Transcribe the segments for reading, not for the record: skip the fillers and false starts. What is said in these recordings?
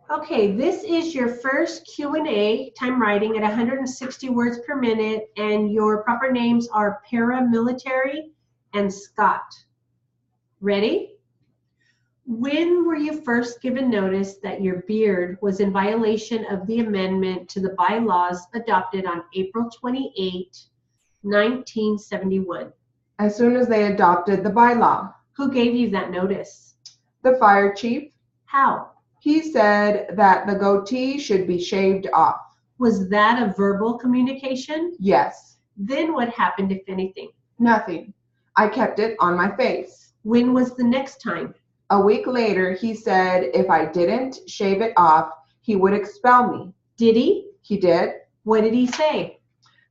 Okay, this is your first Q&A, time writing at 160 words per minute, and your proper names are paramilitary and Scott. Ready? When were you first given notice that your beard was in violation of the amendment to the bylaws adopted on April 28, 1971? As soon as they adopted the bylaw. Who gave you that notice? The fire chief. How? He said that the goatee should be shaved off. Was that a verbal communication? Yes. Then what happened, if anything? Nothing. I kept it on my face. When was the next time? A week later, he said if I didn't shave it off, he would expel me. Did he? He did. What did he say?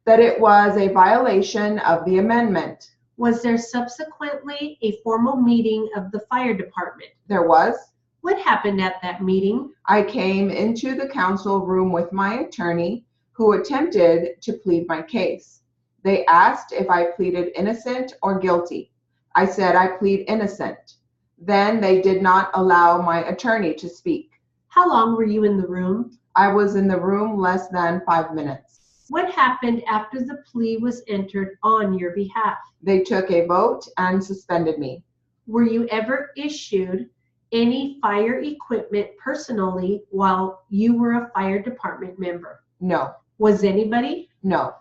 That it was a violation of the amendment. Was there subsequently a formal meeting of the fire department? There was. What happened at that meeting? I came into the council room with my attorney, who attempted to plead my case. They asked if I pleaded innocent or guilty. I said I plead innocent. Then they did not allow my attorney to speak. How long were you in the room? I was in the room less than 5 minutes. What happened after the plea was entered on your behalf? They took a vote and suspended me. Were you ever issued any fire equipment personally while you were a fire department member? No. Was anybody? No.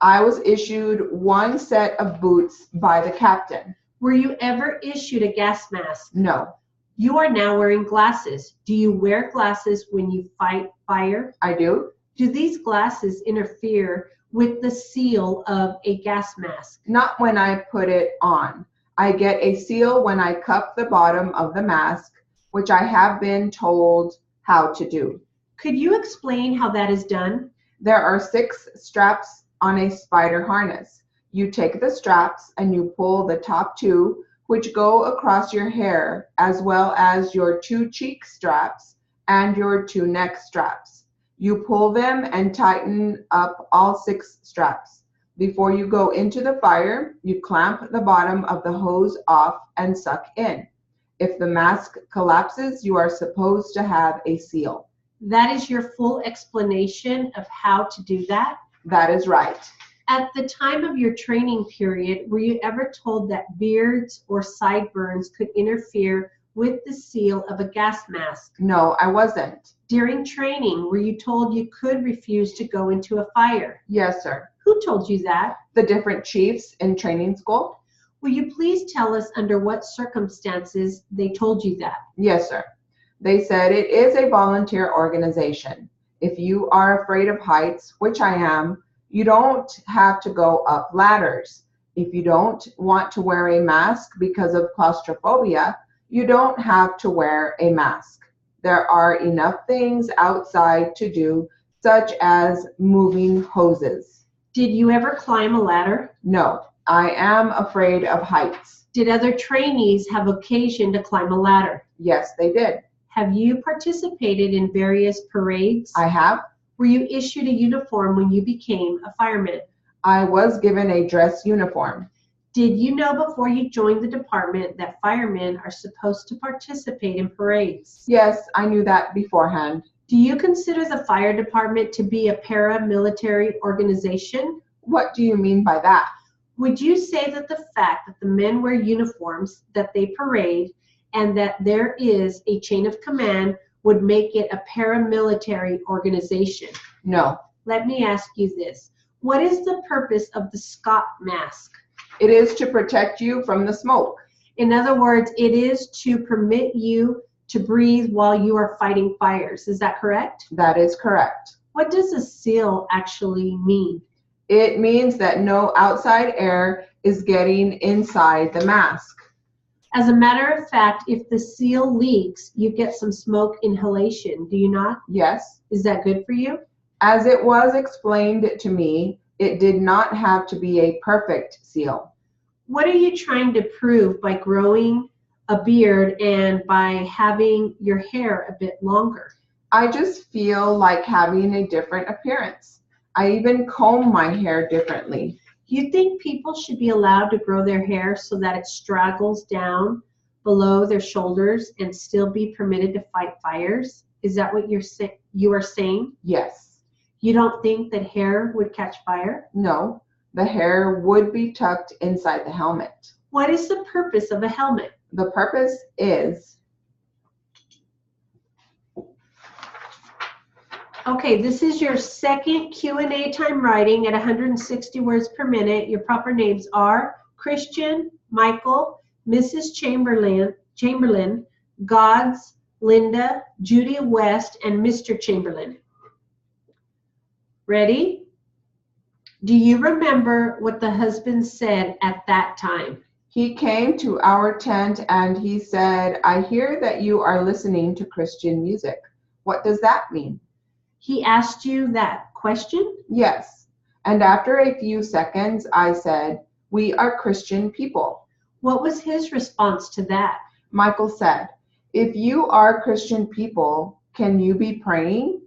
I was issued one set of boots by the captain. Were you ever issued a gas mask? No. You are now wearing glasses. Do you wear glasses when you fight fire? I do. Do these glasses interfere with the seal of a gas mask? Not when I put it on. I get a seal when I cup the bottom of the mask, which I have been told how to do. Could you explain how that is done? There are 6 straps on a spider harness. You take the straps and you pull the top 2, which go across your hair, as well as your 2 cheek straps and your 2 neck straps. You pull them and tighten up all 6 straps. Before you go into the fire, you clamp the bottom of the hose off and suck in. If the mask collapses, you are supposed to have a seal. That is your full explanation of how to do that? That is right. At the time of your training period, were you ever told that beards or sideburns could interfere with the seal of a gas mask? No, I wasn't. During training, were you told you could refuse to go into a fire? Yes, sir. Who told you that? The different chiefs in training school. Will you please tell us under what circumstances they told you that? Yes, sir. They said it is a volunteer organization. If you are afraid of heights, which I am, you don't have to go up ladders. If you don't want to wear a mask because of claustrophobia, you don't have to wear a mask. There are enough things outside to do, such as moving hoses. Did you ever climb a ladder? No, I am afraid of heights. Did other trainees have occasion to climb a ladder? Yes, they did. Have you participated in various parades? I have. Were you issued a uniform when you became a fireman? I was given a dress uniform. Did you know before you joined the department that firemen are supposed to participate in parades? Yes, I knew that beforehand. Do you consider the fire department to be a paramilitary organization? What do you mean by that? Would you say that the fact that the men wear uniforms, that they parade, and that there is a chain of command would make it a paramilitary organization? No. Let me ask you this. What is the purpose of the Scott mask? It is to protect you from the smoke. In other words, it is to permit you to breathe while you are fighting fires. Is that correct? That is correct. What does a seal actually mean? It means that no outside air is getting inside the mask. As a matter of fact, if the seal leaks, you get some smoke inhalation, do you not? Yes. Is that good for you? As it was explained to me, it did not have to be a perfect seal. What are you trying to prove by growing a beard and by having your hair a bit longer? I just feel like having a different appearance. I even comb my hair differently. You think people should be allowed to grow their hair so that it straggles down below their shoulders and still be permitted to fight fires? Is that what you are saying? Yes. You don't think that hair would catch fire? No. The hair would be tucked inside the helmet. What is the purpose of a helmet? The purpose is... Okay, this is your second Q&A time writing at 160 words per minute. Your proper names are Christian, Michael, Mrs. Chamberlain, Gods, Linda, Judy West, and Mr. Chamberlain. Ready? Do you remember what the husband said at that time? He came to our tent and he said, "I hear that you are listening to Christian music. What does that mean?" He asked you that question? Yes. And after a few seconds, I said, "We are Christian people." What was his response to that? Michael said, "If you are Christian people, can you be praying?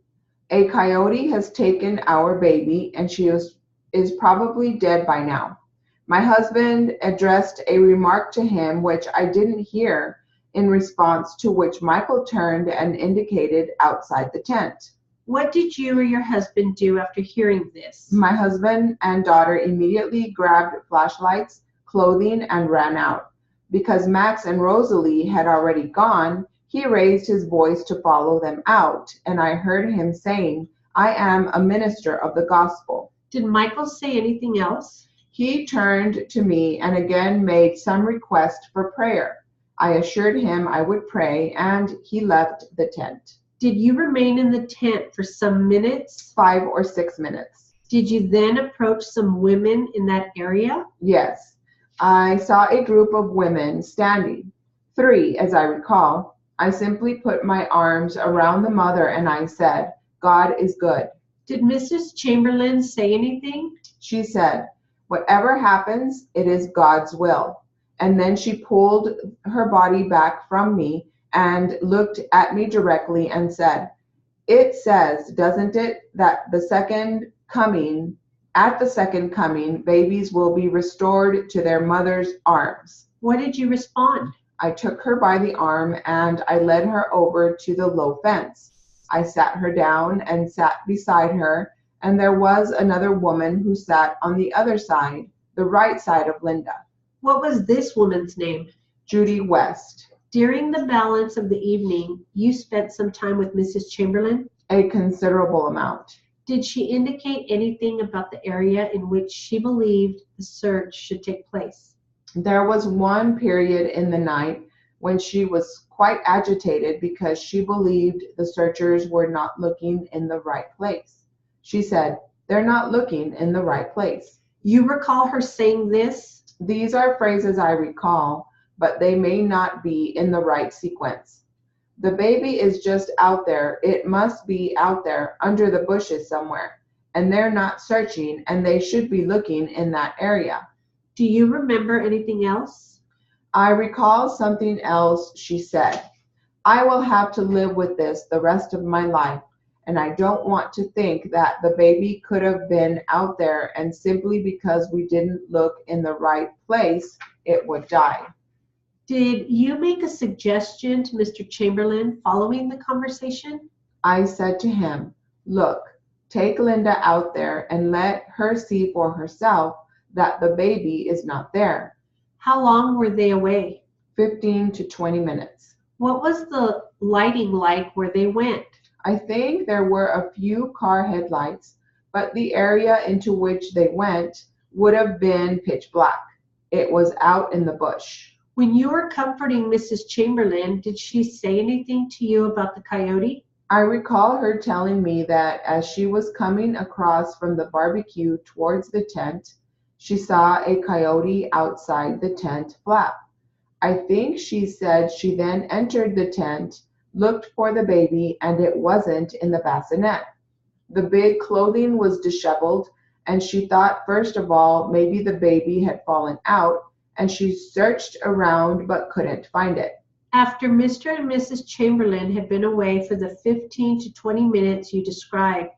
A coyote has taken our baby and she is probably dead by now." My husband addressed a remark to him which I didn't hear, in response to which Michael turned and indicated outside the tent. What did you or your husband do after hearing this? My husband and daughter immediately grabbed flashlights, clothing, and ran out. Because Max and Rosalie had already gone, he raised his voice to follow them out, and I heard him saying, "I am a minister of the gospel." Did Michael say anything else? He turned to me and again made some request for prayer. I assured him I would pray, and he left the tent. Did you remain in the tent for some minutes? 5 or 6 minutes. Did you then approach some women in that area? Yes. I saw a group of women standing. 3, as I recall. I simply put my arms around the mother and I said, "God is good." Did Mrs. Chamberlain say anything? She said, "Whatever happens, it is God's will." And then she pulled her body back from me and looked at me directly and said, "It says, doesn't it, that at the second coming, babies will be restored to their mother's arms." What did you respond? I took her by the arm and I led her over to the low fence. I sat her down and sat beside her, and there was another woman who sat on the other side, the right side of Linda. What was this woman's name? Judy West. During the balance of the evening, you spent some time with Mrs. Chamberlain? A considerable amount. Did she indicate anything about the area in which she believed the search should take place? There was one period in the night when she was quite agitated because she believed the searchers were not looking in the right place. She said, "They're not looking in the right place." You recall her saying this? These are phrases I recall, but they may not be in the right sequence. The baby is just out there. It must be out there under the bushes somewhere. And they're not searching, and they should be looking in that area. Do you remember anything else? I recall something else she said. "I will have to live with this the rest of my life, and I don't want to think that the baby could have been out there and simply because we didn't look in the right place, it would die." Did you make a suggestion to Mr. Chamberlain following the conversation? I said to him, "Look, take Linda out there and let her see for herself that the baby is not there." How long were they away? 15 to 20 minutes. What was the lighting like where they went? I think there were a few car headlights, but the area into which they went would have been pitch black. It was out in the bush. When you were comforting Mrs. Chamberlain, did she say anything to you about the coyote? I recall her telling me that as she was coming across from the barbecue towards the tent, she saw a coyote outside the tent flap. I think she said she then entered the tent, looked for the baby, and it wasn't in the bassinet. The big clothing was disheveled, and she thought first of all maybe the baby had fallen out, and she searched around but couldn't find it. After Mr. and Mrs. Chamberlain had been away for the 15 to 20 minutes you described,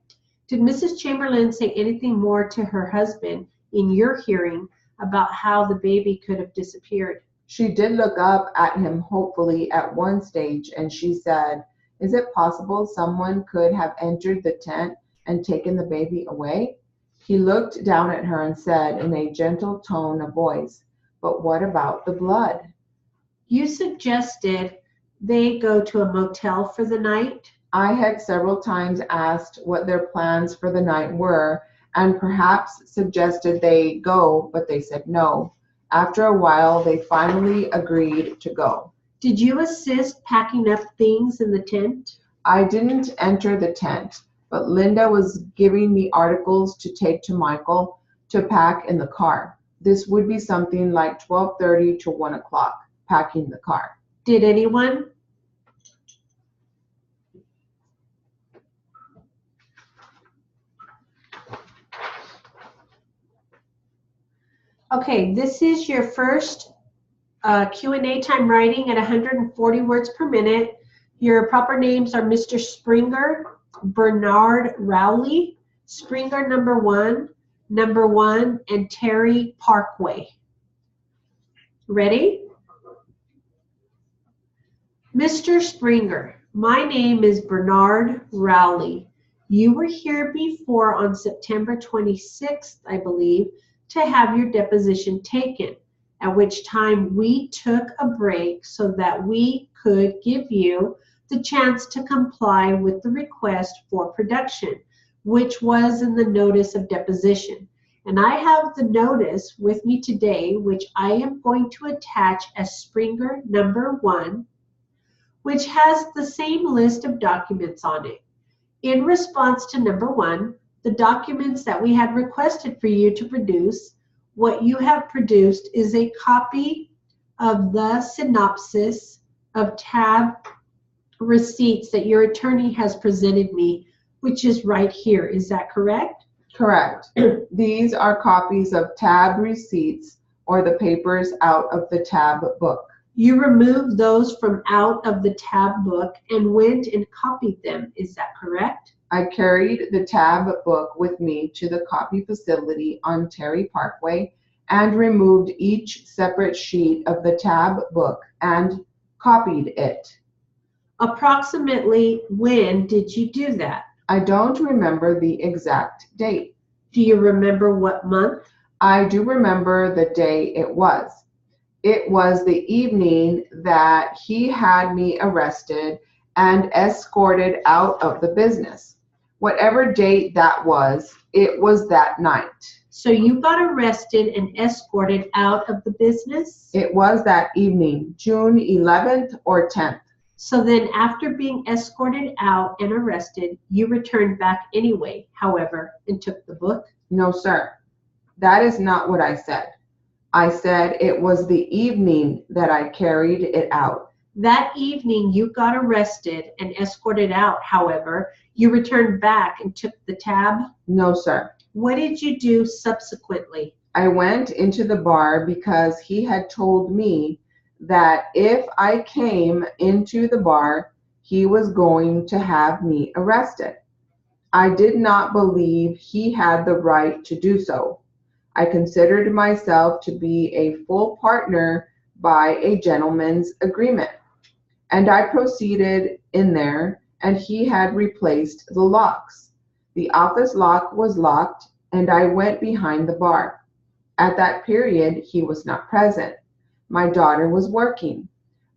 did Mrs. Chamberlain say anything more to her husband in your hearing about how the baby could have disappeared? She did look up at him hopefully at one stage, and she said, Is it possible someone could have entered the tent and taken the baby away? He looked down at her and said in a gentle tone of voice, "But what about the blood?" You suggested they go to a motel for the night. I had several times asked what their plans for the night were and perhaps suggested they go, but they said no. After a while, they finally agreed to go. Did you assist packing up things in the tent? I didn't enter the tent, but Linda was giving me articles to take to Michael to pack in the car. This would be something like 12:30 to 1 o'clock, packing the car. Did anyone? Okay, this is your first Q&A time writing at 140 words per minute. Your proper names are Mr. Springer, Bernard Rowley, Springer number one, and Terry Parkway. Ready? Mr. Springer, my name is Bernard Rowley. You were here before on September 26th, I believe, to have your deposition taken, at which time we took a break so that we could give you the chance to comply with the request for production, which was in the notice of deposition. And I have the notice with me today, which I am going to attach as Springer number one, which has the same list of documents on it. In response to number one, the documents that we had requested for you to produce, what you have produced is a copy of the synopsis of tab receipts that your attorney has presented me, which is right here. Is that correct? Correct. These are copies of tab receipts or the papers out of the tab book. You removed those from out of the tab book and went and copied them. Is that correct? I carried the tab book with me to the copy facility on Terry Parkway and removed each separate sheet of the tab book and copied it. Approximately when did you do that? I don't remember the exact date. Do you remember what month? I do remember the day it was. It was the evening that he had me arrested and escorted out of the business. Whatever date that was, it was that night. So you got arrested and escorted out of the business? It was that evening, June 11th or 10th. So then after being escorted out and arrested, you returned back anyway, however, and took the book? No, sir. That is not what I said. I said it was the evening that I carried it out. That evening you got arrested and escorted out, however, you returned back and took the tab? No, sir. What did you do subsequently? I went into the bar because he had told me that if I came into the bar, he was going to have me arrested. I did not believe he had the right to do so. I considered myself to be a full partner by a gentleman's agreement. And I proceeded in there, and he had replaced the locks. The office lock was locked, and I went behind the bar. At that period, he was not present. My daughter was working.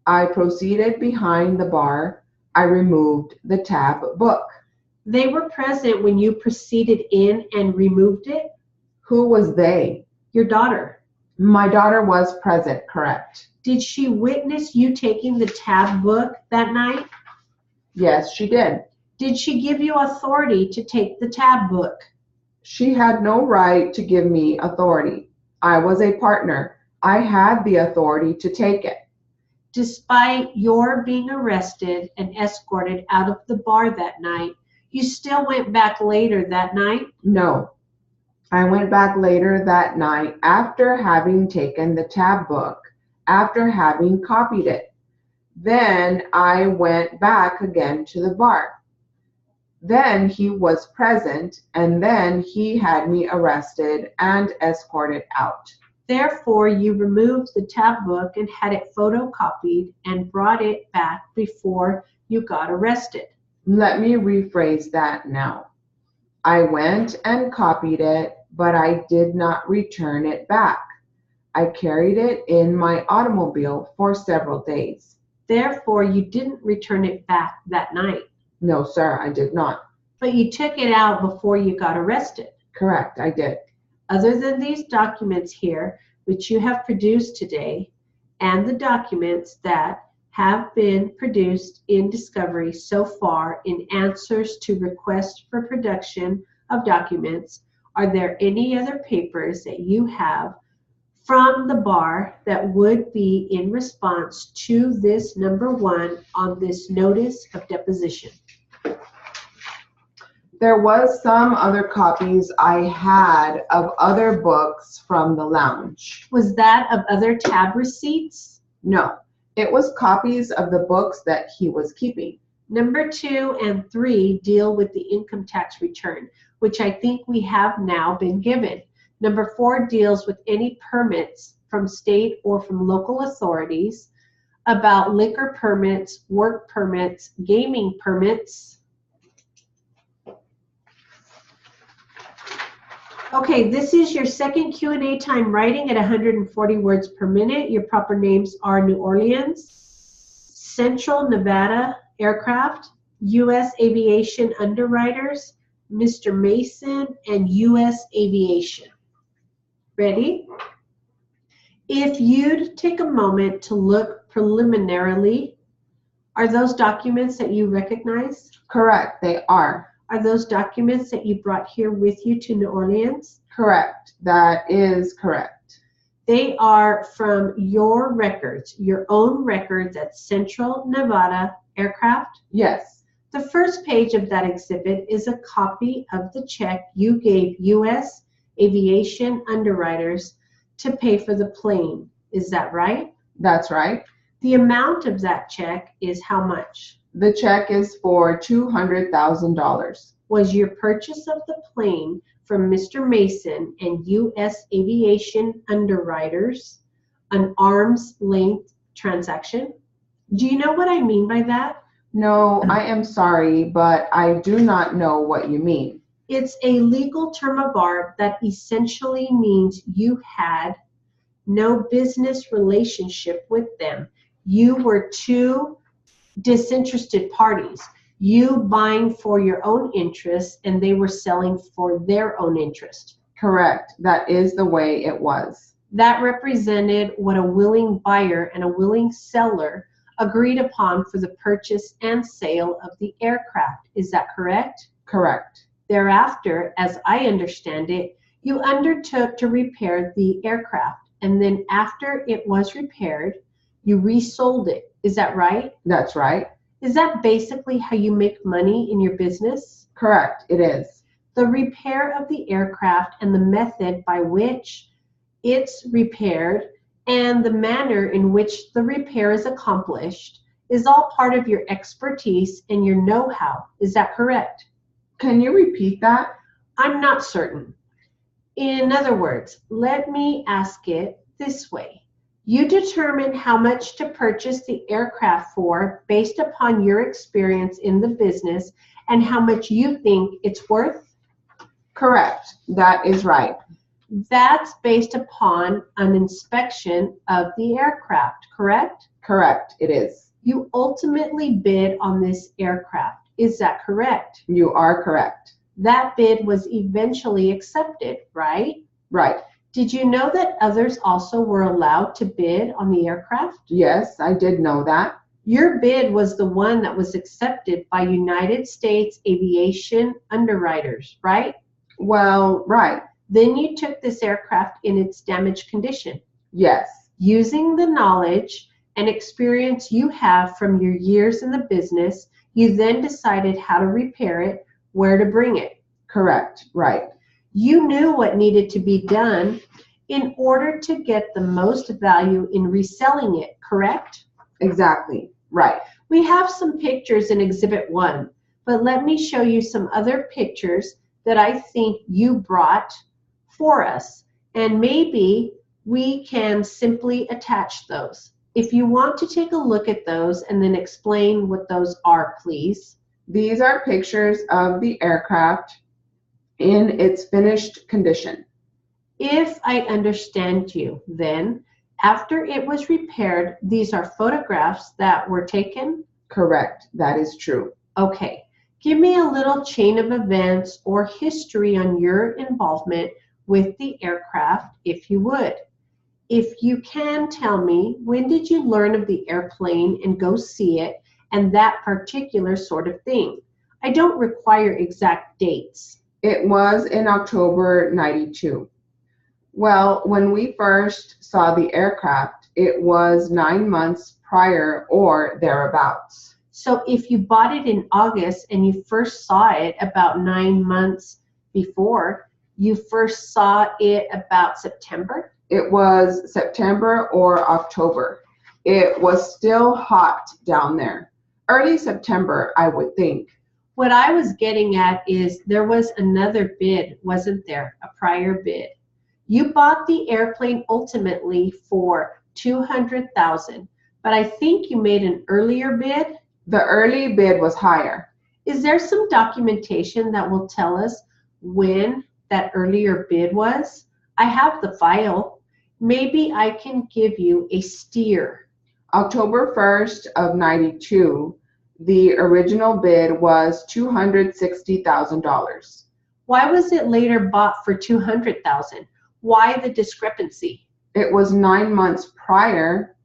I proceeded behind the bar. I removed the tab book. They were present when you proceeded in and removed it? Who was they? Your daughter. My daughter was present, correct. Did she witness you taking the tab book that night? Yes, she did. Did she give you authority to take the tab book? She had no right to give me authority. I was a partner. I had the authority to take it. Despite your being arrested and escorted out of the bar that night, you still went back later that night? No. I went back later that night after having taken the tab book, after having copied it. Then I went back again to the bar. Then he was present, and then he had me arrested and escorted out. Therefore, you removed the tab book and had it photocopied and brought it back before you got arrested. Let me rephrase that now. I went and copied it, but I did not return it back. I carried it in my automobile for several days. Therefore, you didn't return it back that night, No, sir, I did not. but you took it out before you got arrested. Correct, I did. Other than these documents here, which you have produced today, and the documents that have been produced in discovery so far in answers to requests for production of documents, are there any other papers that you have from the bar that would be in response to this number 1 on this notice of deposition? There was some other copies I had of other books from the lounge. Was that of other tab receipts? No, it was copies of the books that he was keeping. Number 2 and 3 deal with the income tax return, which I think we have now been given. Number 4 deals with any permits from state or from local authorities about liquor permits, work permits, gaming permits. Okay, this is your second Q&A time writing at 140 words per minute. Your proper names are New Orleans, Central Nevada Aircraft, U.S. Aviation Underwriters, Mr. Mason, and U.S. Aviation. Ready? If you'd take a moment to look preliminarily, are those documents that you recognize? Correct, they are. Are those documents that you brought here with you to New Orleans? Correct, that is correct. They are from your records, your own records at Central Nevada Aircraft? Yes. The first page of that exhibit is a copy of the check you gave U.S. Aviation Underwriters to pay for the plane. Is that right? That's right. The amount of that check is how much? The check is for $200,000. Was your purchase of the plane from Mr. Mason and U.S. Aviation Underwriters an arm's length transaction? Do you know what I mean by that? No, I am sorry, but I do not know what you mean. It's a legal term of art that essentially means you had no business relationship with them. You were two disinterested parties. You buying for your own interest and they were selling for their own interest. Correct. That is the way it was. That represented what a willing buyer and a willing seller agreed upon for the purchase and sale of the aircraft. Is that correct? Correct. Thereafter, as I understand it, you undertook to repair the aircraft, and then after it was repaired, you resold it. Is that right? That's right. Is that basically how you make money in your business? Correct, it is. The repair of the aircraft and the method by which it's repaired and the manner in which the repair is accomplished is all part of your expertise and your know-how. Is that correct? Can you repeat that? I'm not certain. In other words, let me ask it this way. You determine how much to purchase the aircraft for based upon your experience in the business and how much you think it's worth? Correct. That is right. That's based upon an inspection of the aircraft, correct? Correct, it is. You ultimately bid on this aircraft. Is that correct? You are correct. That bid was eventually accepted, right? Right. Did you know that others also were allowed to bid on the aircraft? Yes, I did know that. Your bid was the one that was accepted by United States Aviation Underwriters, right? Well, right. Then you took this aircraft in its damaged condition. Yes. Using the knowledge and experience you have from your years in the business, you then decided how to repair it, where to bring it. Correct. Right. You knew what needed to be done in order to get the most value in reselling it, correct? Exactly. Right. We have some pictures in Exhibit 1, but let me show you some other pictures that I think you brought for us, and maybe we can simply attach those. If you want to take a look at those and then explain what those are, please. These are pictures of the aircraft in its finished condition. If I understand you, then after it was repaired, these are photographs that were taken? Correct, that is true. Okay, give me a little chain of events or history on your involvement with the aircraft, if you would. If you can tell me, when did you learn of the airplane and go see it and that particular sort of thing? I don't require exact dates. It was in October 92. Well, when we first saw the aircraft, it was 9 months prior or thereabouts. So if you bought it in August and you first saw it about 9 months before, you first saw it about September? It was September or October. It was still hot down there. Early September, I would think. What I was getting at is there was another bid, wasn't there? A prior bid. You bought the airplane ultimately for $200,000, but I think you made an earlier bid. The early bid was higher. Is there some documentation that will tell us when that earlier bid was? I have the file. Maybe I can give you a steer. October 1st of 92, the original bid was $260,000. Why was it later bought for $200,000? Why the discrepancy? It was 9 months prior